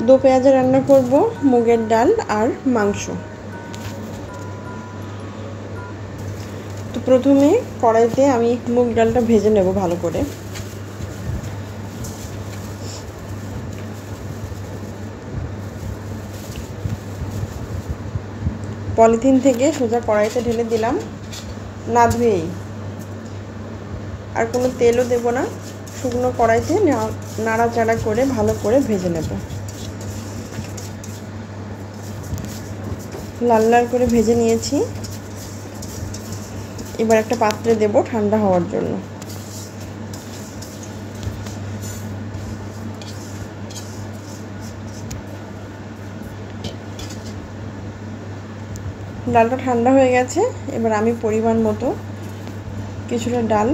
দো পেঁয়াজে রান্না করব মুগের ডাল আর মাংস। তো প্রথমে কড়াইতে আমি মুগ ডালটা ভেজে নেব ভালো করে। পলিথিন থেকে সোজা কড়াইতে ঢেলে দিলাম, না ধুয়েই। আর কোনো তেলও দেব না, শুকনো কড়াইতে নাড়াচাড়া করে ভালো করে ভেজে নেব। লাল লাল করে ভেজে নিয়েছি। এবার একটা পাত্রে দেব ঠান্ডা হওয়ার জন্য। ডালটা ঠান্ডা হয়ে গেছে। এবার আমি পরিমাণ মতো কিছুটা ডাল,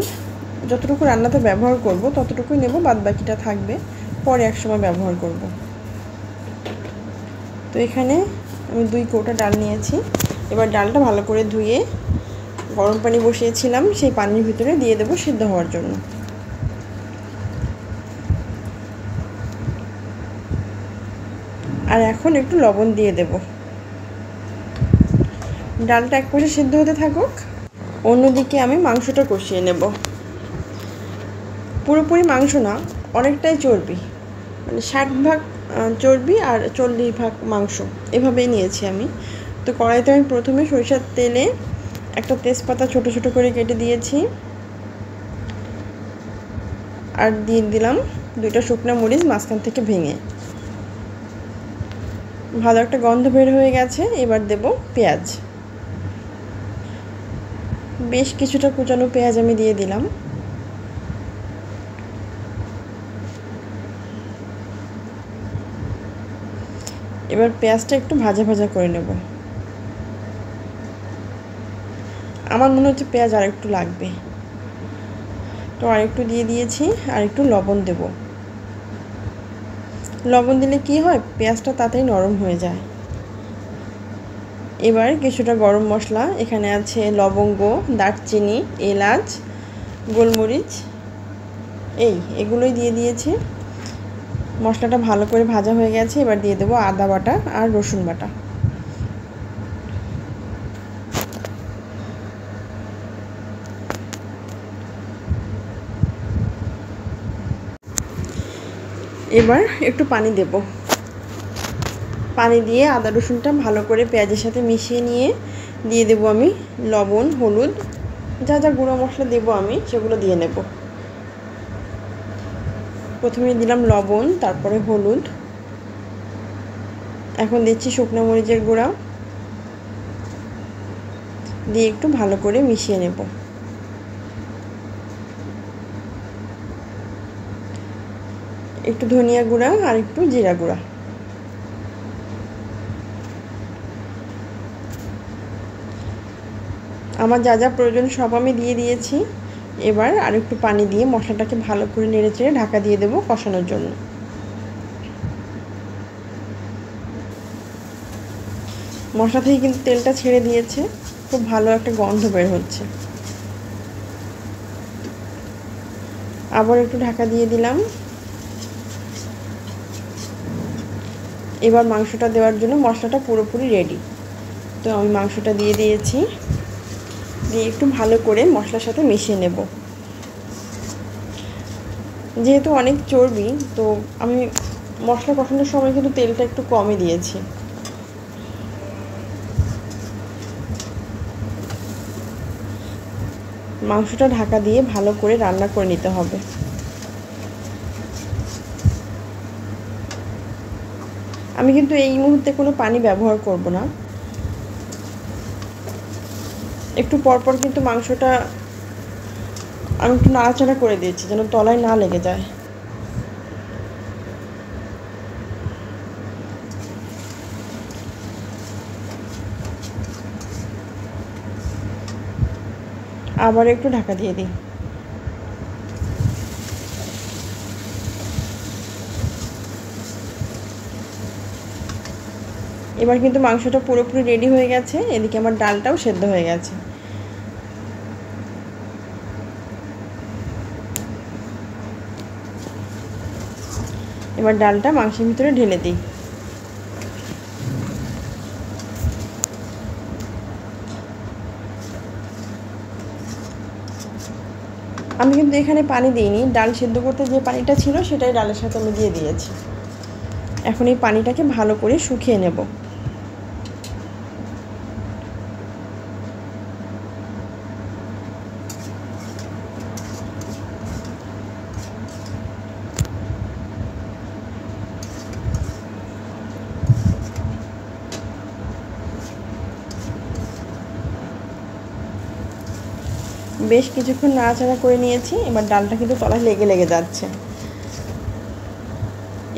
যতটুকু রান্নাতে ব্যবহার করব ততটুকুই নেব, বাদ বাকিটা থাকবে পরে একসময় ব্যবহার করব। তো এখানে আমি 2 কৌটা ডাল নিয়েছি। এবার ডালটা ভালো করে ধুয়ে গরম পানি বসিয়েছিলাম, সেই পানির ভিতরে দিয়ে দেব সিদ্ধ হওয়ার জন্য। আর এখন একটু লবণ দিয়ে দেব। ডালটা এক পাশে সিদ্ধ হতে থাকুক, অন্যদিকে আমি মাংসটা কষিয়ে নেব। পুরোপুরি মাংস না, অনেকটাই চর্বি, মানে 60% চর্বি আর 40% মাংস, এভাবেই নিয়েছি আমি। তো কড়াইতে আমি প্রথমে সরিষার তেলে একটা তেজপাতা ছোট ছোট করে কেটে দিয়েছি, আর দিয়ে দিলাম 2টা শুকনো মরিচ মাঝখান থেকে ভেঙে। ভালো একটা গন্ধ বের হয়ে গেছে। এবার দেব পেঁয়াজ, বেশ কিছুটা কুচানো পেঁয়াজ আমি দিয়ে দিলাম। এবার পেঁয়াজটা একটু ভাজা ভাজা করে নেব। আমার মনে হচ্ছে পেঁয়াজ আর একটু লাগবে, তো আর একটু দিয়ে দিয়েছি। আর একটু লবণ দেব। লবণ দিলে কি হয়, পেঁয়াজটা তাড়াতাড়ি নরম হয়ে যায়। এবার কিছুটা গরম মশলা, এখানে আছে লবঙ্গ, দারচিনি, এলাচ, গোলমরিচ, এগুলোই দিয়ে দিয়েছি। মশলাটা ভালো করে ভাজা হয়ে গেছে। এবার দিয়ে দেবো আদা বাটা আর রসুন বাটা। এবার একটু পানি দেব। পানি দিয়ে আদা রসুনটা ভালো করে পেঁয়াজের সাথে মিশিয়ে নিয়ে দিয়ে দেব আমি লবণ, হলুদ, যা যা গুঁড়ো মশলা দেব আমি সেগুলো দিয়ে নেব। প্রথমে দিলাম লবণ, তারপরে হলুদ, এখন দিচ্ছি শুকনো মরিচের গুঁড়া, দিয়ে একটু ভালো করে মিশিয়ে নেব। একটু ধনিয়া গুঁড়া আর একটু জিরা গুঁড়া। আমার যা যা প্রয়োজন সব আমি দিয়ে দিয়েছি। এবার আর একটু পানি দিয়ে মশলাটাকে ভালো করে নেড়েচেড়ে ঢাকা দিয়ে দেব কষানোর জন্য। মশলা থেকে কিন্তু তেলটা ছেড়ে দিয়েছে, খুব ভালো একটা গন্ধ বের হচ্ছে। আবার একটু ঢাকা দিয়ে দিলাম। এবার মাংসটা দেওয়ার জন্য মশলাটা পুরোপুরি রেডি। তো আমি মাংসটা দিয়ে দিয়েছি, দিয়ে একটু ভালো করে মশলার সাথে মিশিয়ে নেব। যেহেতু অনেক চর্বি, তো আমি মশলা কষানোর সময় কিন্তু তেলটা একটু কমই দিয়েছি। মাংসটা ঢাকা দিয়ে ভালো করে রান্না করে নিতে হবে। আমি কিন্তু এই মুহূর্তে কোনো পানি ব্যবহার করব না। একটু পরপর কিন্তু মাংসটা আমি একটু নাড়াচাড়া করে দিয়েছি যেন তলায় না লেগে যায়। আবার একটু ঢাকা দিয়ে দিই। এবার কিন্তু মাংসটা পুরোপুরি রেডি হয়ে গেছে। এদিকে আমার ডালটাও সেদ্ধ হয়ে গেছে। এবার ডালটা মাংসের ভিতরে ঢেলে দিই। কিন্তু এখানে পানি দিইনি, ডাল সিদ্ধ করতে যে পানিটা ছিল সেটাই ডালের সাথে আমি দিয়ে দিয়েছি। এখন এই পানিটাকে ভালো করে শুকিয়ে নেব। বেশ কিছুক্ষণ নাড়াচাড়া করে নিয়েছি। এবার ডালটা কিন্তু তলায় লেগে লেগে যাচ্ছে।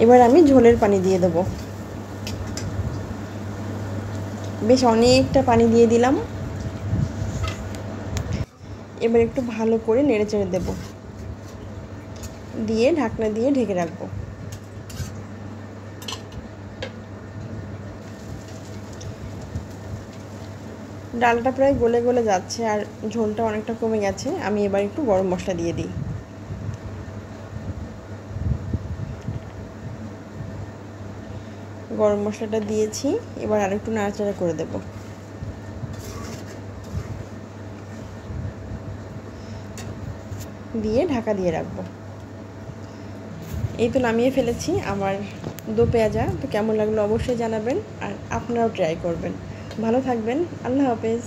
এবার আমি ঝোলের পানি দিয়ে দেবো। বেশ অনেকটা পানি দিয়ে দিলাম। এবার একটু ভালো করে নেড়ে চেড়ে দেবো, দিয়ে ঢাকনা দিয়ে ঢেকে রাখবো। ডালটা প্রায় গলে গলে যাচ্ছে আর ঝোলটা অনেকটা কমে গেছে। আমি এবার একটু গরম মশলা দিয়ে দিই। গরম মশলাটা দিয়েছি, এবার আরেকটু নাড়াচাড়া করে দেব। দিয়ে ঢাকা দিয়ে রাখবো। এই তো নামিয়ে ফেলেছি আমার দো পেঁয়াজা। তো কেমন লাগলো অবশ্যই জানাবেন, আর আপনারাও ট্রাই করবেন। ভালো থাকবেন। আল্লাহ হাফেজ।